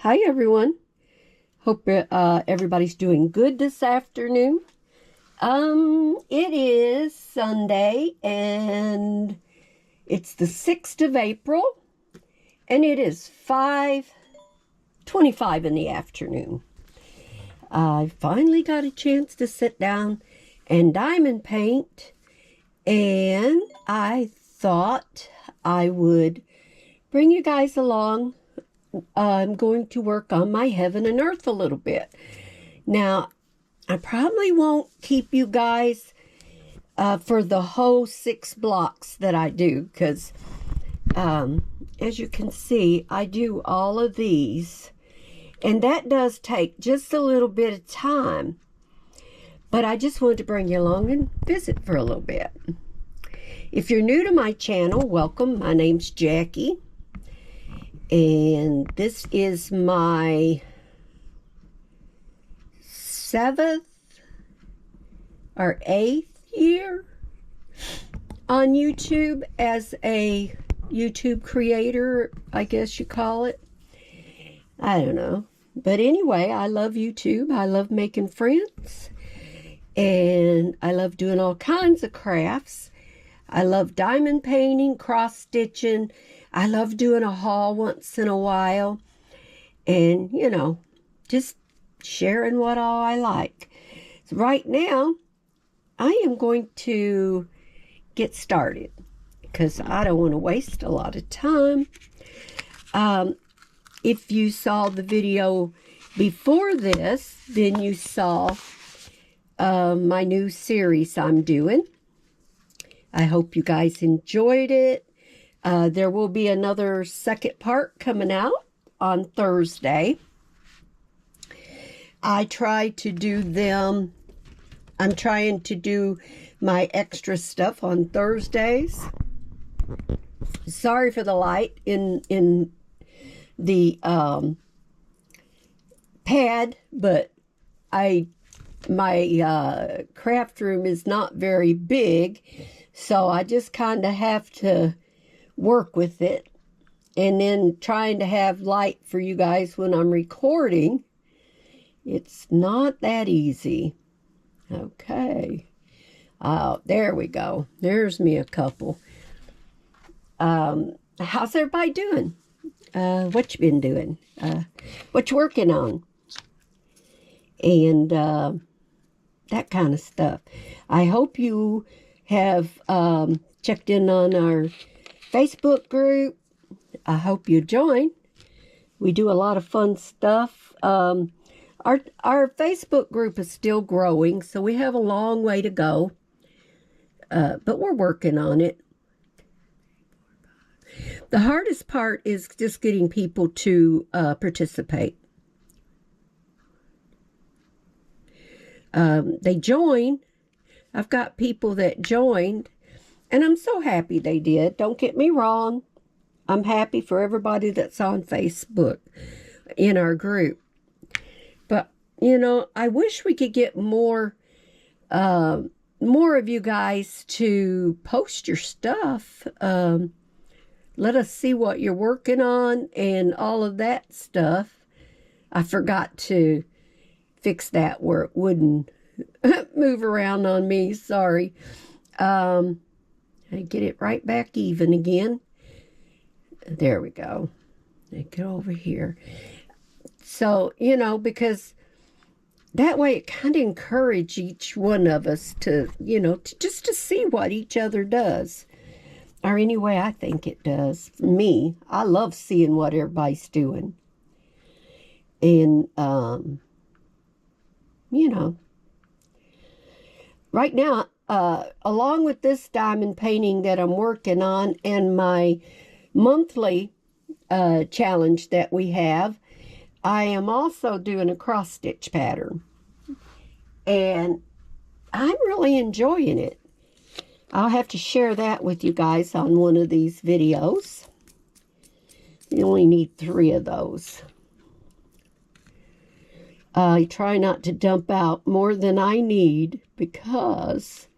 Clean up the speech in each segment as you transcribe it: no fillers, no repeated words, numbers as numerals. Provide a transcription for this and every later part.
Hi everyone. Hope everybody's doing good this afternoon. It is Sunday and it's the 6th of April and it is 5:25 in the afternoon. I finally got a chance to sit down and diamond paint, and I thought I would bring you guys along. I'm going to work on my heaven and earth a little bit. Now, I probably won't keep you guys for the whole 6 blocks that I do, because as you can see, I do all of these, and that does take just a little bit of time. But I just wanted to bring you along and visit for a little bit. If you're new to my channel, welcome. My name's Jackie. And this is my 7th or 8th year on YouTube as a YouTube creator, I guess you call it. I don't know. But anyway, I love YouTube. I love making friends. And I love doing all kinds of crafts. I love diamond painting, cross-stitching. I love doing a haul once in a while. And, you know, just sharing what all I like. So right now, I am going to get started because I don't want to waste a lot of time. If you saw the video before this, then you saw my new series I'm doing. I hope you guys enjoyed it. There will be another second part coming out on Thursday. I try to do them. I'm trying to do my extra stuff on Thursdays. Sorry for the light in the pad, but my craft room is not very big, so I just kind of have to work with it, and then trying to have light for you guys when I'm recording, it's not that easy. Okay. Oh, there we go. There's me a couple. How's everybody doing? What you been doing? What you working on? And that kind of stuff. I hope you have checked in on our Facebook group. I hope you join. We do a lot of fun stuff. Our Facebook group is still growing, so we have a long way to go. But we're working on it. The hardest part is just getting people to participate. They join. I've got people that joined, and I'm so happy they did. Don't get me wrong. I'm happy for everybody that's on Facebook in our group. But, you know, I wish we could get more of you guys to post your stuff. Let us see what you're working on and all of that stuff. I forgot to fix that where it wouldn't move around on me. Sorry. I get it right back even again. There we go. Get over here. So, you know, because that way it kind of encourages each one of us to, you know, just to see what each other does. Or anyway, I think it does. For me, I love seeing what everybody's doing. And, you know, right now, along with this diamond painting that I'm working on and my monthly challenge that we have, I am also doing a cross stitch pattern, and I'm really enjoying it. I'll have to share that with you guys on one of these videos. You only need 3 of those. I try not to dump out more than I need, because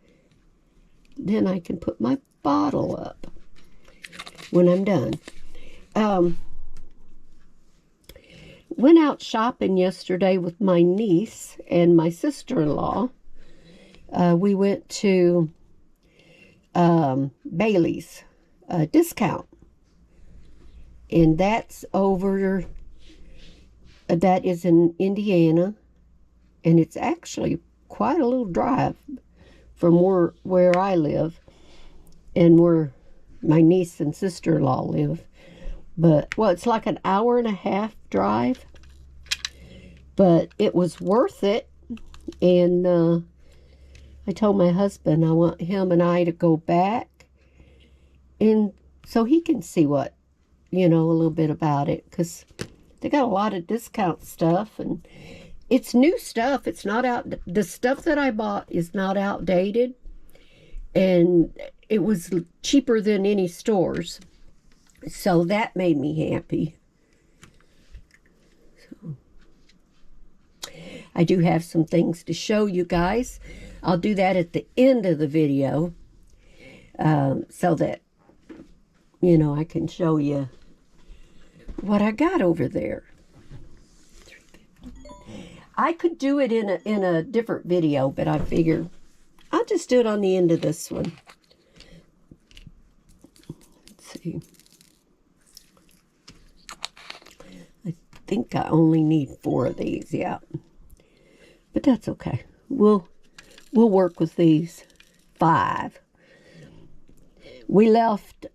then I can put my bottle up when I'm done. went out shopping yesterday with my niece and my sister-in-law. We went to Bailey's discount. And that's over, that is in Indiana. And it's actually quite a little drive from where I live and where my niece and sister-in-law live. But, well, it's like an hour and a half drive. But it was worth it. And I told my husband I want him and I to go back. And so he can see what, a little bit about it. Because they got a lot of discount stuff. And it's new stuff. It's not out. The stuff that I bought is not outdated. And it was cheaper than any stores. So that made me happy. So, I do have some things to show you guys. I'll do that at the end of the video. So that, I can show you what I got over there. I could do it in a different video, but I figured I'll just do it on the end of this one. Let's see. I think I only need 4 of these, yeah. But that's okay. We'll work with these 5. We left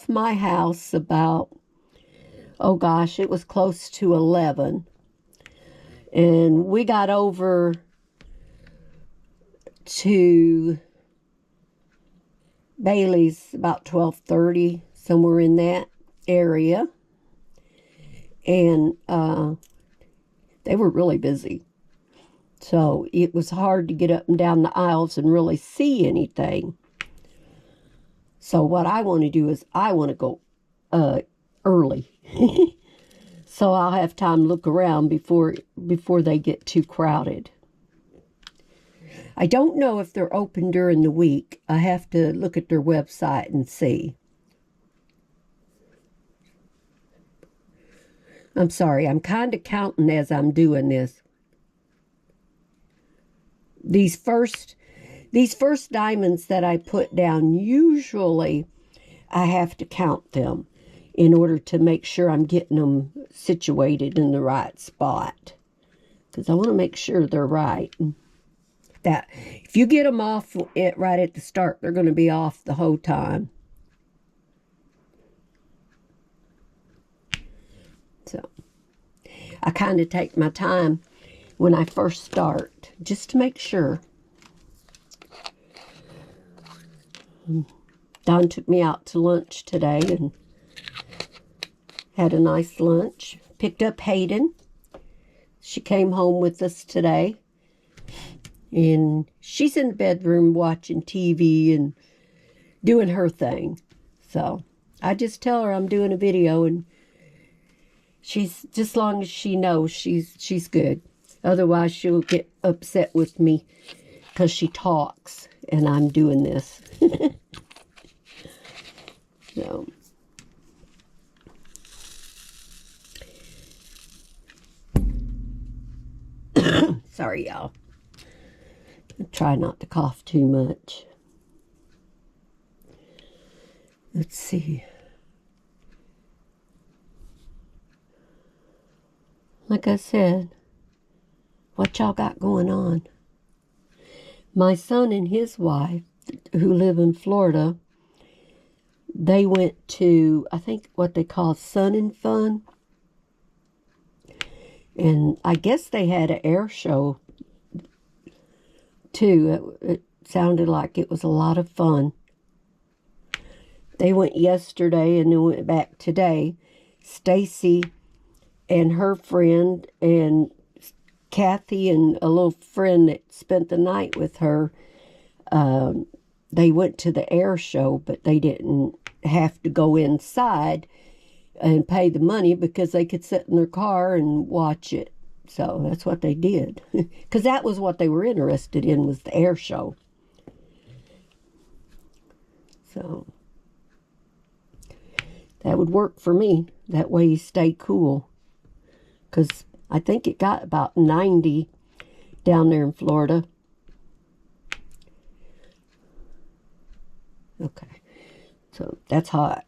my house about, oh gosh, it was close to 11. And we got over to Bailey's about 12:30, somewhere in that area. And they were really busy. So it was hard to get up and down the aisles and really see anything. So what I want to do is I want to go early. So I'll have time to look around before they get too crowded. I don't know if they're open during the week. I have to look at their website and see. I'm sorry, I'm kind of counting as I'm doing this. These first diamonds that I put down, usually I have to count them in order to make sure I'm getting them situated in the right spot. Because I want to make sure they're right. That if you get them off right at the start, they're going to be off the whole time. So I kind of take my time when I first start, just to make sure. Don took me out to lunch today and had a nice lunch. Picked up Hayden. She came home with us today. And she's in the bedroom watching TV and doing her thing. So I just tell her I'm doing a video, and she's, just as long as she knows, she's good. Otherwise she'll get upset with me because she talks and I'm doing this. So sorry, y'all. Try not to cough too much. Let's see. Like I said, what y'all got going on? My son and his wife, who live in Florida, they went to, I think, what they call Sun and Fun. And I guess they had an air show too. It sounded like it was a lot of fun. They went yesterday and then went back today. Stacy and her friend and Kathy and a little friend that spent the night with her, they went to the air show, but they didn't have to go inside and pay the money because they could sit in their car and watch it. So that's what they did. Because that was what they were interested in, was the air show. So that would work for me. That way you stay cool. because I think it got about 90 down there in Florida. Okay, so that's hot.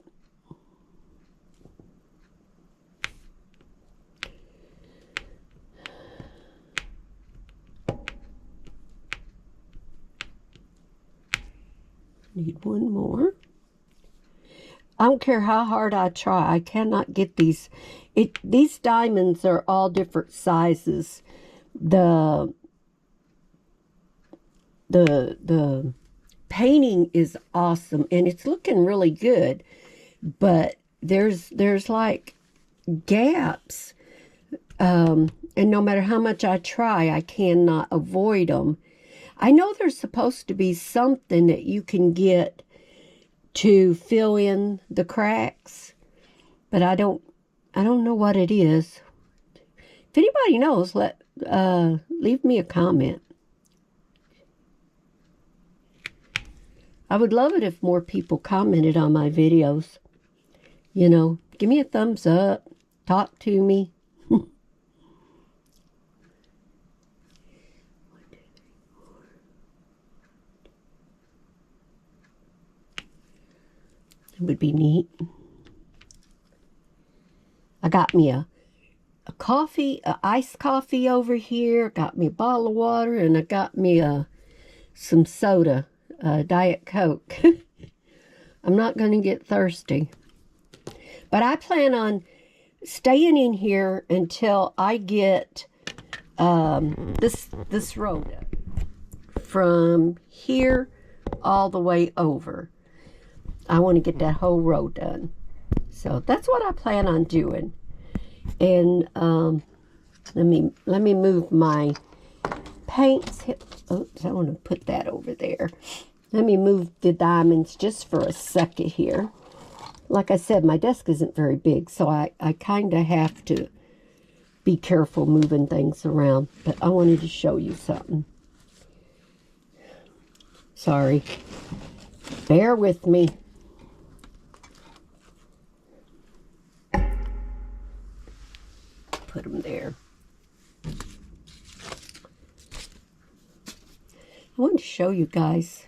Need one more. I don't care how hard I try. I cannot get these. These diamonds are all different sizes. The painting is awesome, and it's looking really good. But there's like gaps, and no matter how much I try, I cannot avoid them. I know there's supposed to be something that you can get to fill in the cracks, but I don't know what it is. If anybody knows, leave me a comment. I would love it if more people commented on my videos. You know, give me a thumbs up, talk to me. Would be neat. I got me a coffee, iced coffee over here. Got me a bottle of water, and I got me some soda, Diet Coke. I'm not going to get thirsty, but I plan on staying in here until I get this road from here all the way over. I want to get that whole row done. So that's what I plan on doing. And let me move my paints. Oops, I want to put that over there. Let me move the diamonds just for a second here. Like I said, my desk isn't very big, so I kind of have to be careful moving things around. But I wanted to show you something. Sorry. Bear with me. Put them there. I want to show you guys.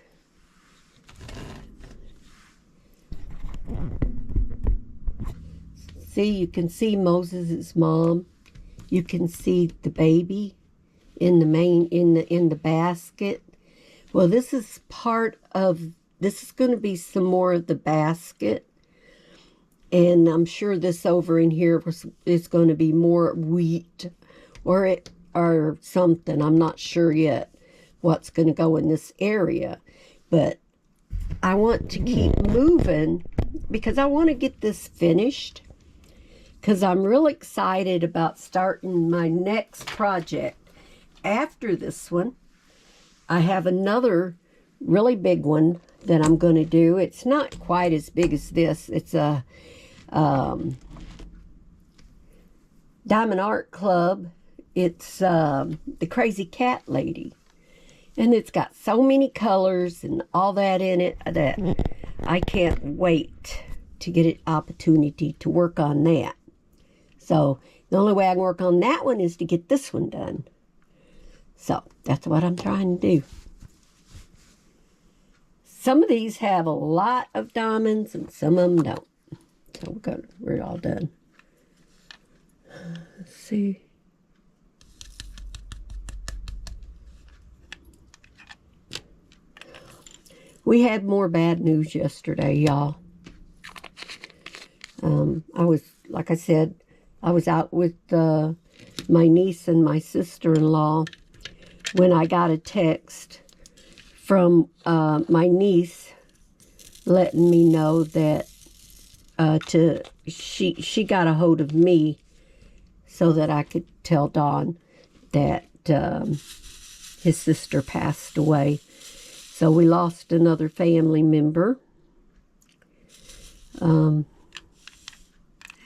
See, you can see Moses' mom. You can see the baby in the basket. Well, this is going to be some more of the basket. And I'm sure this over in here is going to be more wheat or something. I'm not sure yet what's going to go in this area. But I want to keep moving because I want to get this finished. Because I'm really excited about starting my next project. After this one, I have another really big one that I'm going to do. It's not quite as big as this. It's a Diamond Art Club. It's the Crazy Cat Lady. And it's got so many colors and all that in it that I can't wait to get an opportunity to work on that. So the only way I can work on that one is to get this one done. So that's what I'm trying to do. Some of these have a lot of diamonds and some of them don't. So we're all done. Let's see. We had more bad news yesterday, y'all. Like I said, I was out with my niece and my sister-in-law when I got a text from my niece letting me know that she got a hold of me so that I could tell Don that his sister passed away. So we lost another family member.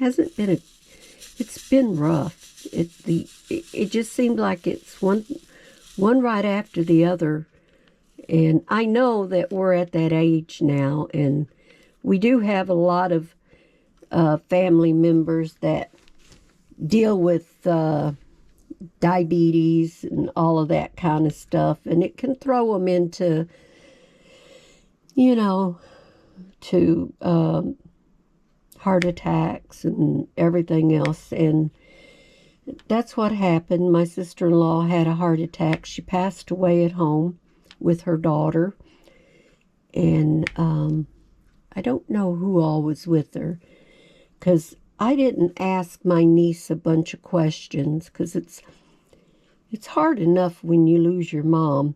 It's been rough. It just seemed like it's one right after the other. And I know that we're at that age now, and we do have a lot of family members that deal with diabetes and all of that kind of stuff. And it can throw them into, you know, to heart attacks and everything else. And that's what happened. My sister-in-law had a heart attack. She passed away at home with her daughter. And I don't know who all was with her, because I didn't ask my niece a bunch of questions, because it's hard enough when you lose your mom.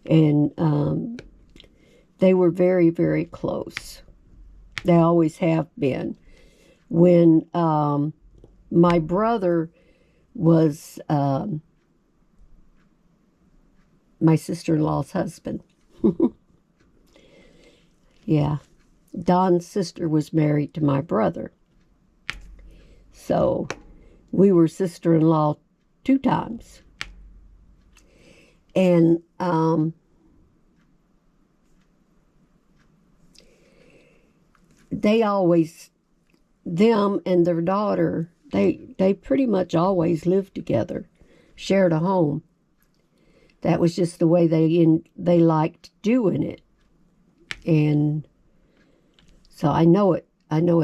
And they were very, very close. They always have been. When my brother was my sister-in-law's husband. Yeah. Don's sister was married to my brother. So we were sister-in-law 2 times. And they always, them and their daughter, they pretty much always lived together, shared a home. That was just the way they liked doing it. And so I know it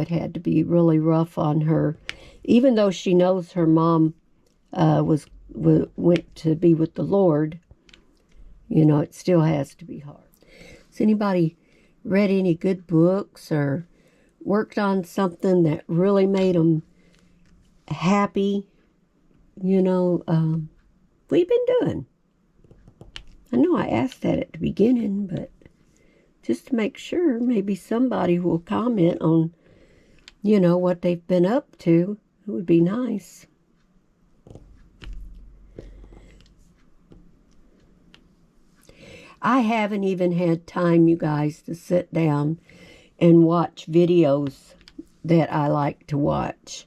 had to be really rough on her, even though she knows her mom went to be with the Lord. You know, it still has to be hard. Has anybody read any good books or worked on something that really made them happy? You know, what you been doing? I know I asked that at the beginning, but just to make sure, maybe somebody will comment on, you know, what they've been up to. It would be nice. I haven't even had time, you guys, to sit down and watch videos that I like to watch.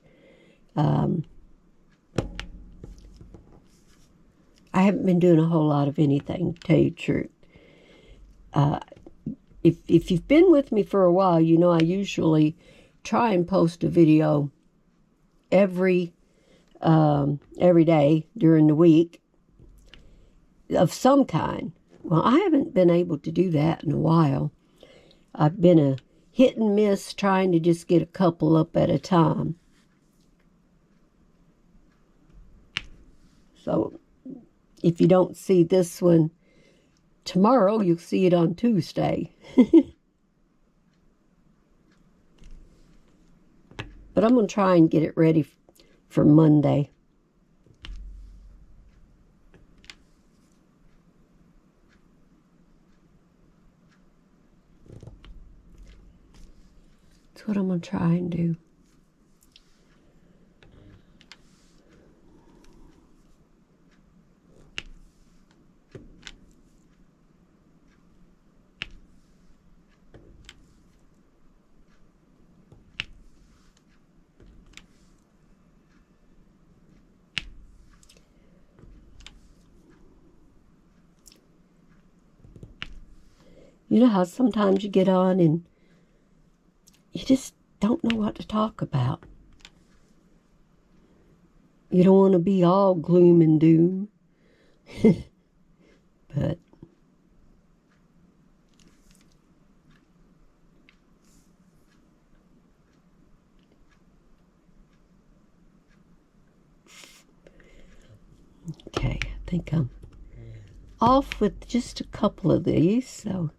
I haven't been doing a whole lot of anything, to tell you the truth. If you've been with me for a while, you know I usually try and post a video every day during the week of some kind. Well, I haven't been able to do that in a while. I've been a hit and miss trying to just get a couple up at a time. So if you don't see this one tomorrow, you'll see it on Tuesday. But I'm going to try and get it ready for Monday. That's what I'm going to try and do. You know how sometimes you get on and you just don't know what to talk about. You don't want to be all gloom and doom. But okay, I think I'm off with just a couple of these. So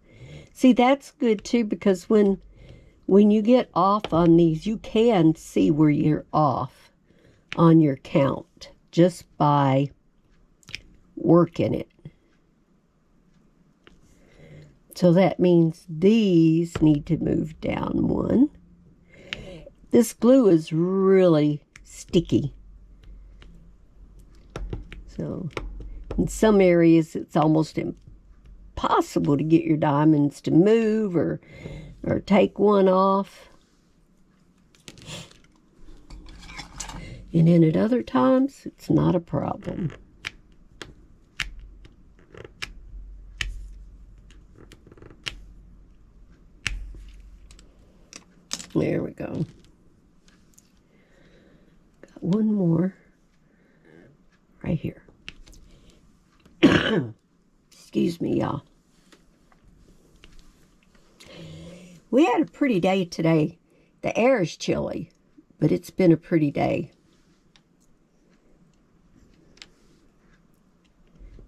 see, that's good too, because when you get off on these, you can see where you're off on your count just by working it. So that means these need to move down 1. This glue is really sticky. So in some areas it's almost impossible to get your diamonds to move or take one off. And then at other times, it's not a problem. There we go. Got one more. right here. Excuse me, y'all. We had a pretty day today. The air is chilly, but it's been a pretty day.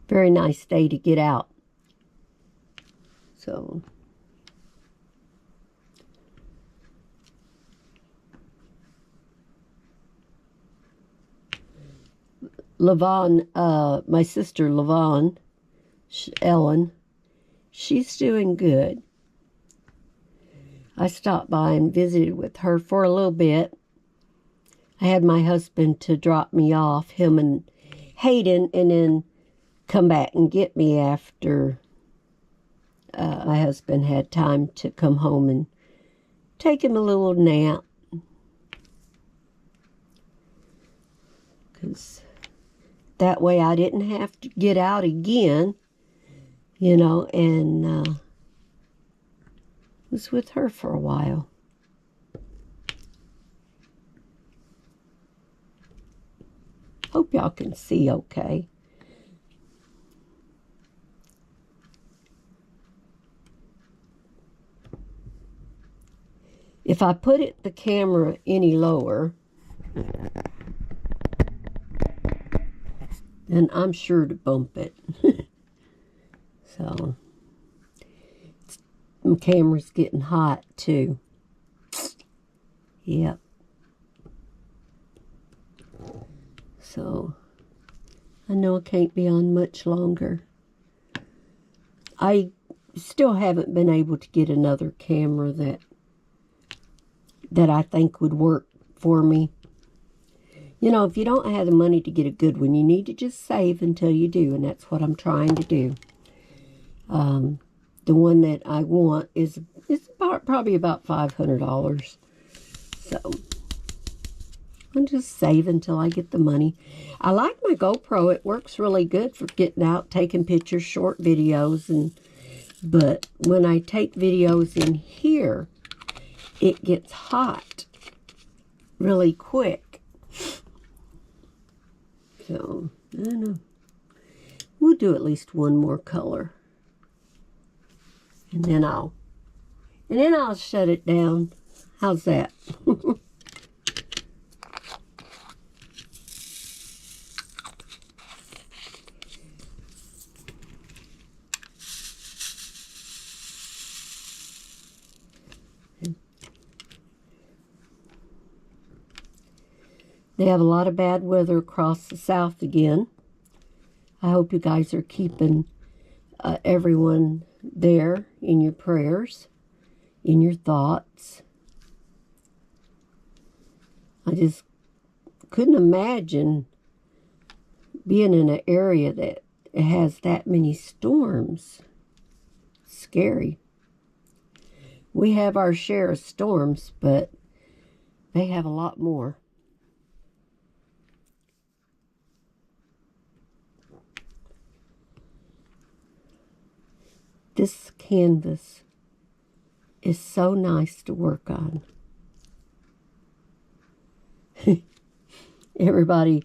Very nice day to get out. So, Lavon, my sister Lavon, Ellen, she's doing good. I stopped by and visited with her for a little bit. I had my husband to drop me off, him and Hayden, and then come back and get me after my husband had time to come home and take him a little nap. Because that way I didn't have to get out again, you know, and was with her for a while. Hope y'all can see okay. If I put the camera any lower, then I'm sure to bump it. So, the camera's getting hot too. Yep. So, I know I can't be on much longer. I still haven't been able to get another camera that I think would work for me. You know, if you don't have the money to get a good one, you need to just save until you do, and that's what I'm trying to do. The one that I want is probably about $500. So, I'm just saving until I get the money. I like my GoPro. It works really good for getting out, taking pictures, short videos, but when I take videos in here, it gets hot really quick. So, I don't know. We'll do at least one more color. And then I'll shut it down. How's that? They have a lot of bad weather across the south again. I hope you guys are keeping everyone there in your prayers, in your thoughts. I just couldn't imagine being in an area that has that many storms. Scary. We have our share of storms, but they have a lot more. This canvas is so nice to work on. Everybody,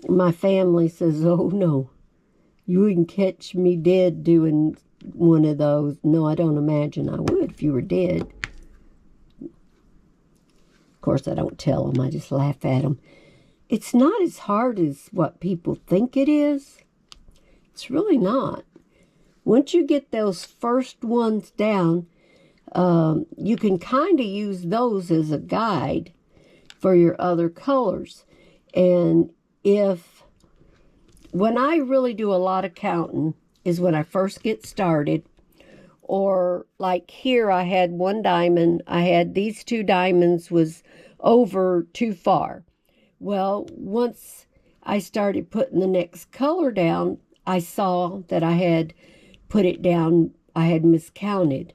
my family says, oh no, you wouldn't catch me dead doing one of those. No, I don't imagine I would if you were dead. Of course, I don't tell them. I just laugh at them. It's not as hard as what people think it is. It's really not. Once you get those first ones down, you can kind of use those as a guide for your other colors. And when I really do a lot of counting is when I first get started, or like here I had one diamond, I had these two diamonds was over too far. Well, once I started putting the next color down, I saw that I had put it down, I had miscounted.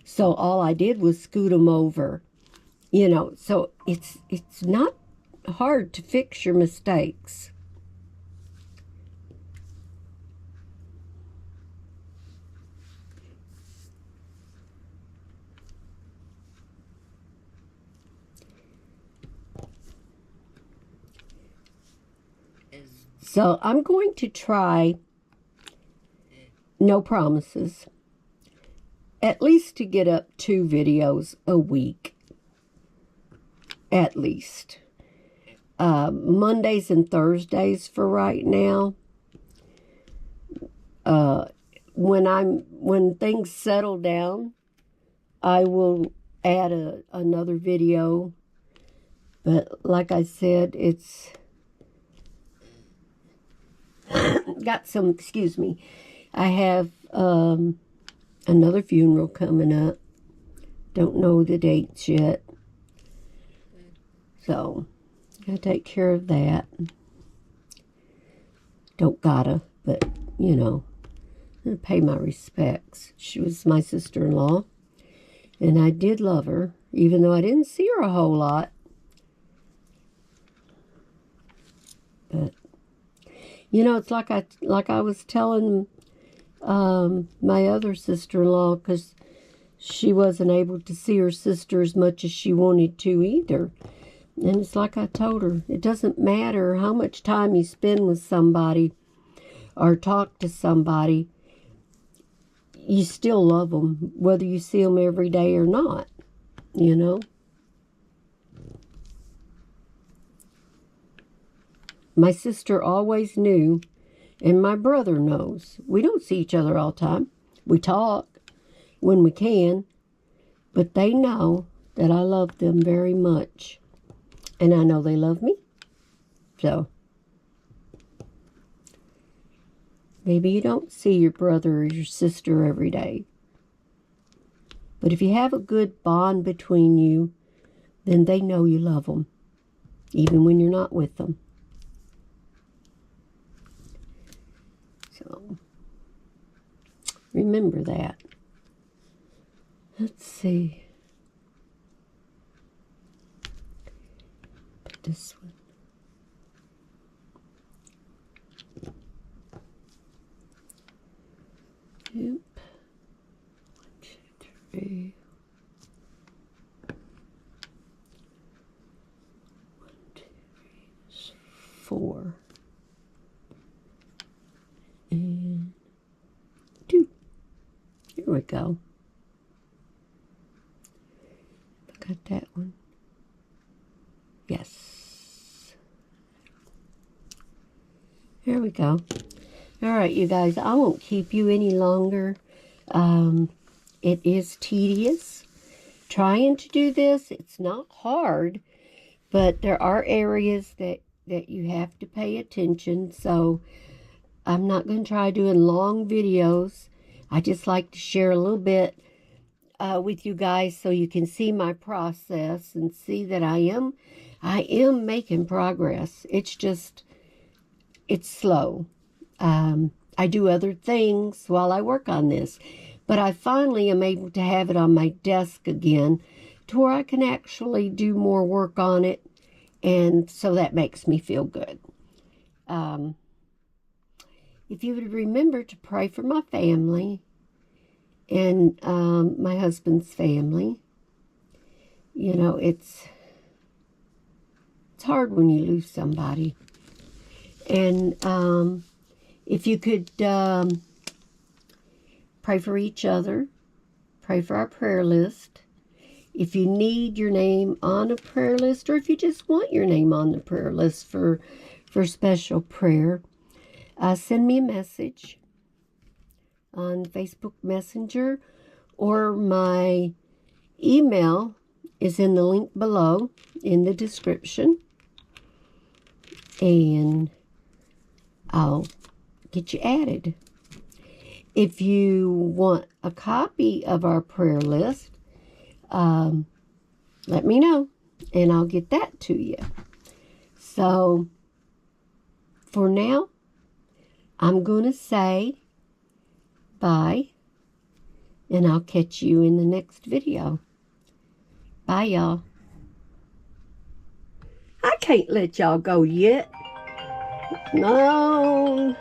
So all I did was scoot them over, you know. So it's not hard to fix your mistakes. So I'm going to try, no promises, at least to get up 2 videos a week. At least. Mondays and Thursdays for right now. When things settle down, I will add another video. But like I said, it's got some, excuse me, I have another funeral coming up. Don't know the dates yet. So, gotta take care of that. Don't gotta, but, you know, I'm gonna pay my respects. She was my sister-in-law, and I did love her, even though I didn't see her a whole lot. But, you know, it's like I was telling my other sister-in-law, because she wasn't able to see her sister as much as she wanted to either. And it's like I told her, it doesn't matter how much time you spend with somebody or talk to somebody, you still love them, whether you see them every day or not, you know. My sister always knew, and my brother knows, we don't see each other all the time. We talk when we can, but they know that I love them very much. And I know they love me. So, maybe you don't see your brother or your sister every day. But if you have a good bond between you, then they know you love them, even when you're not with them. So, remember that. Let's see. This one. Yep. 1, 2, 3. 1, 2, 3, 4. And 2. Here we go. I got that one. Yes. There we go. All right, you guys, I won't keep you any longer. It is tedious trying to do this. It's not hard, but there are areas that you have to pay attention. So I'm not going to try doing long videos. I just like to share a little bit with you guys so you can see my process and see that I am making progress. It's just, it's slow. I do other things while I work on this, but I finally am able to have it on my desk again to where I can actually do more work on it, and so that makes me feel good. If you would remember to pray for my family and my husband's family. You know, it's hard when you lose somebody. And if you could pray for each other, pray for our prayer list. If you need your name on a prayer list, or if you just want your name on the prayer list for special prayer, send me a message on Facebook Messenger, or my email is in the link below in the description, and I'll get you added. If you want a copy of our prayer list, let me know, and I'll get that to you. So, for now, I'm going to say bye, and I'll catch you in the next video. Bye, y'all. I can't let y'all go yet. No,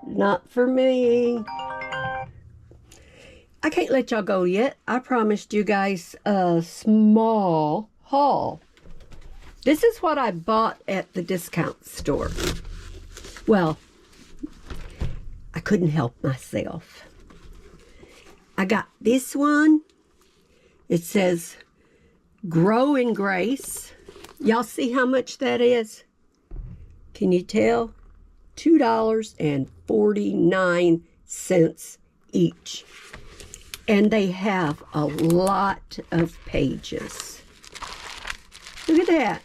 not for me. I can't let y'all go yet. I promised you guys a small haul. This is what I bought at the discount store. Well, I couldn't help myself. I got this one. It says, Grow in Grace. Y'all see how much that is? Can you tell? $2.49 each. And they have a lot of pages. Look at that.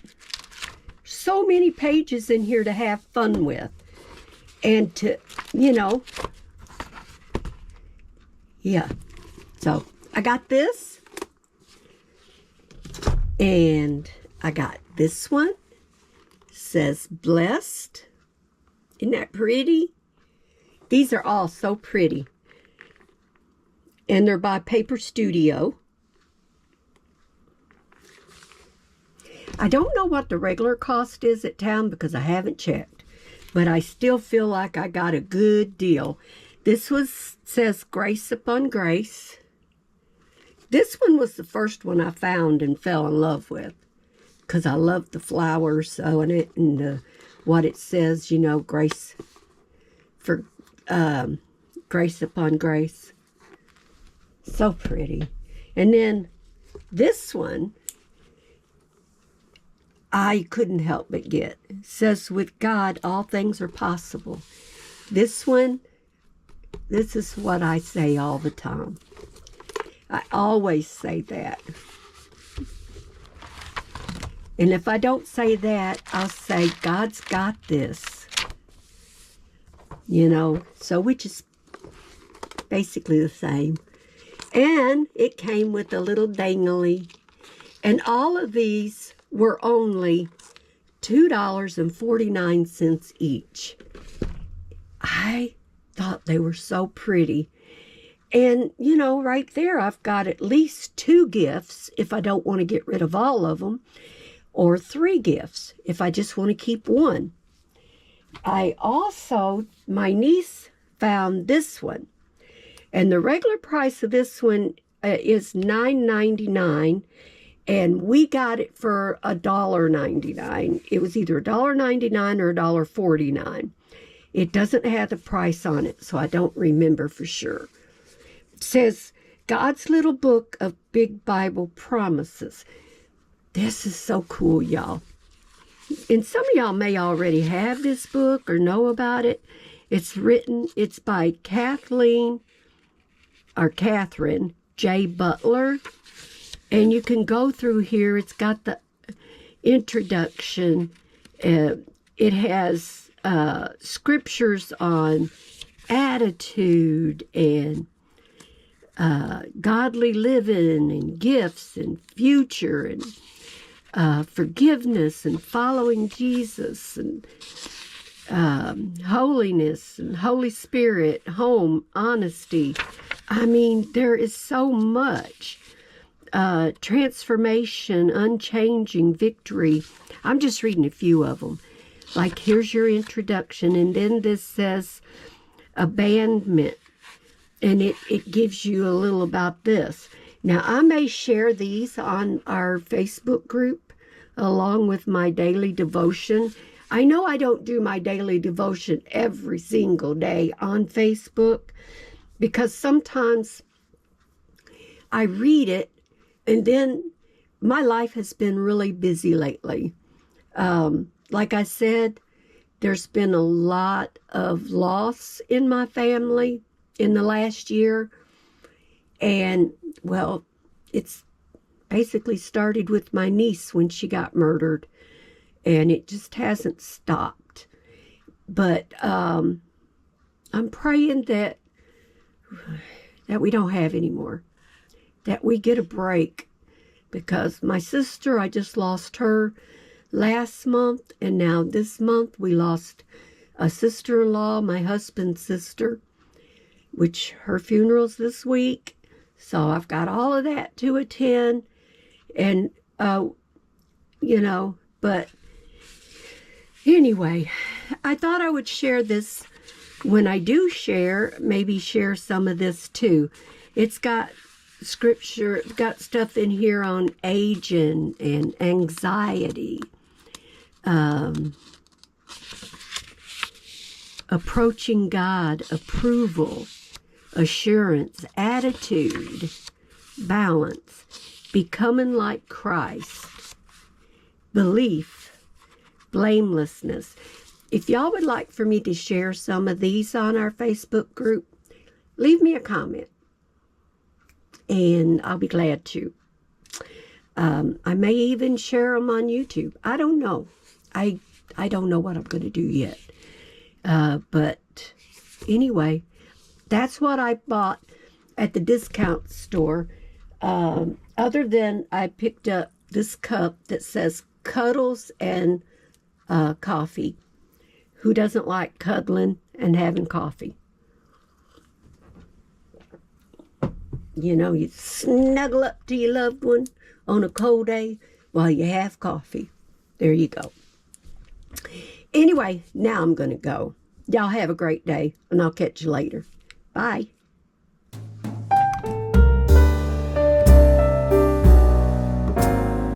So many pages in here to have fun with. And to, you know, yeah. So, I got this. And I got this one. Says Blessed. Isn't that pretty? These are all so pretty. And they're by Paper Studio. I don't know what the regular cost is at town because I haven't checked. But I still feel like I got a good deal. This says Grace Upon Grace. This one was the first one I found and fell in love with. Because I love the flowers on it and what it says, you know, grace for Grace Upon Grace. So pretty. And then this one, I couldn't help but get. It says, with God, all things are possible. This one, this is what I say all the time. I always say that. And if I don't say that, I'll say, God's got this. You know, so which is basically the same. And it came with a little dangly. And all of these were only $2.49 each. I thought they were so pretty. And, you know, right there, I've got at least 2 gifts if I don't want to get rid of all of them. Or 3 gifts if I just want to keep one. I also, my niece found this one. And the regular price of this one is $9.99. And we got it for $1.99. It was either $1.99 or $1.49. It doesn't have the price on it, so I don't remember for sure. It says, God's Little Book of Big Bible Promises. This is so cool, y'all. And some of y'all may already have this book or know about it. It's by Catherine J. Butler. And you can go through here. It's got the introduction. It has scriptures on attitude and godly living and gifts and future and forgiveness and following Jesus and holiness and Holy Spirit, home, honesty. I mean, there is so much. Transformation, unchanging, victory. I'm just reading a few of them. Like, here's your introduction, and then this says abandonment, and it gives you a little about this. Now, I may share these on our Facebook group along with my daily devotion. I know I don't do my daily devotion every single day on Facebook because sometimes I read it and then my life has been really busy lately. Like I said, there's been a lot of loss in my family in the last year. And, well, it's basically started with my niece when she got murdered. And it just hasn't stopped. But I'm praying that we don't have any more. That we get a break. Because my sister, I just lost her last month. And now this month we lost a sister-in-law, my husband's sister. Which her funeral's this week. So I've got all of that to attend. And, you know, but anyway, I thought I would share this. When I do share, maybe share some of this too. It's got scripture, got stuff in here on aging and anxiety. approaching God, approval, assurance, attitude, balance, becoming like Christ, belief, blamelessness. If y'all would like for me to share some of these on our Facebook group, leave me a comment, and I'll be glad to. I may even share them on YouTube. I don't know. I don't know what I'm going to do yet. But anyway, that's what I bought at the discount store. Other than I picked up this cup that says Cuddles and Coffee. Who doesn't like cuddling and having coffee? You know, you snuggle up to your loved one on a cold day while you have coffee. There you go. Anyway, now I'm going to go. Y'all have a great day, and I'll catch you later. Bye.